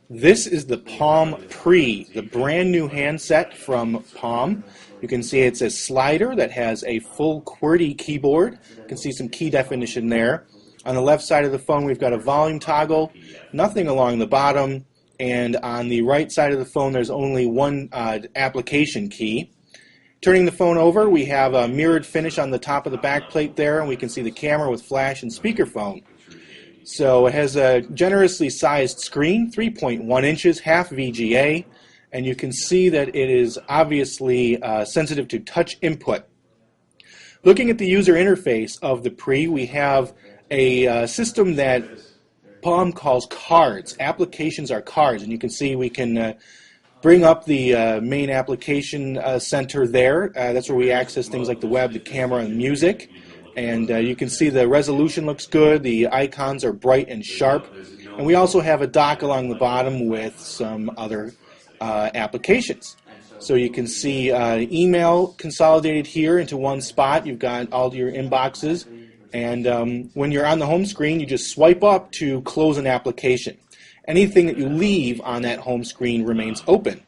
This is the Palm Pre, the brand new handset from Palm. You can see it's a slider that has a full QWERTY keyboard. You can see some key definition there. On the left side of the phone we've got a volume toggle, nothing along the bottom, and on the right side of the phone there's only one application key. Turning the phone over, we have a mirrored finish on the top of the back plate there, and we can see the camera with flash and speakerphone. So it has a generously sized screen, 3.1 inches, half VGA, and you can see that it is obviously sensitive to touch input. Looking at the user interface of the Pre, we have a system that Palm calls cards. Applications are cards, and you can see we can bring up the main application center there. That's where we access things like the web, the camera, and music. And you can see the resolution looks good, the icons are bright and sharp, and we also have a dock along the bottom with some other applications. So you can see email consolidated here into one spot. You've got all your inboxes, and when you're on the home screen you just swipe up to close an application. Anything that you leave on that home screen remains open.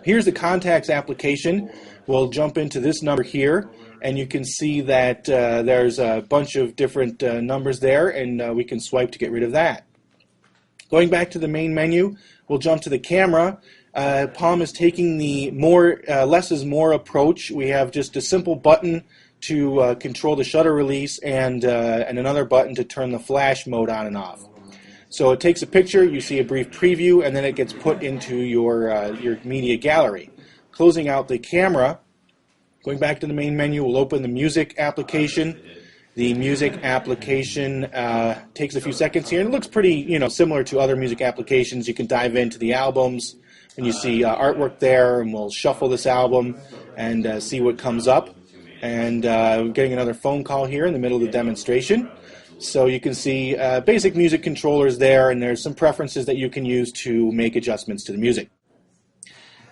Here's the contacts application. We'll jump into this number here, and you can see that there's a bunch of different numbers there, and we can swipe to get rid of that. Going back to the main menu, we'll jump to the camera. Palm is taking the less is more approach. We have just a simple button to control the shutter release and another button to turn the flash mode on and off. So it takes a picture, you see a brief preview, and then it gets put into your media gallery. Closing out the camera, going back to the main menu, we'll open the music application. The music application takes a few seconds here, and it looks pretty, similar to other music applications. You can dive into the albums, and you see artwork there, and we'll shuffle this album and see what comes up. And we're getting another phone call here in the middle of the demonstration. So you can see basic music controllers there, and there's some preferences that you can use to make adjustments to the music.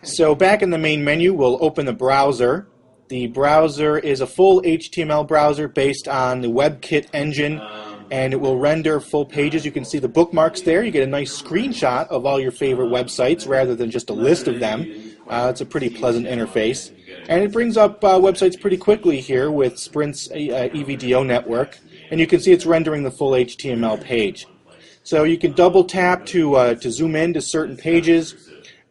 So back in the main menu, we'll open the browser. The browser is a full HTML browser based on the WebKit engine, and it will render full pages. You can see the bookmarks there. You get a nice screenshot of all your favorite websites rather than just a list of them. It's a pretty pleasant interface. And it brings up websites pretty quickly here with Sprint's EVDO network. And you can see it's rendering the full HTML page. So you can double tap to zoom in to certain pages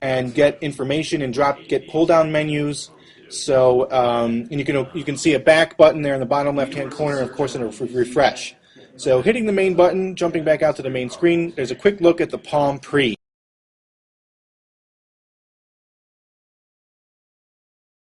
and get information and get pull down menus. So and you can see a back button there in the bottom left hand corner, and of course it'll refresh. So hitting the main button, jumping back out to the main screen, there's a quick look at the Palm Pre.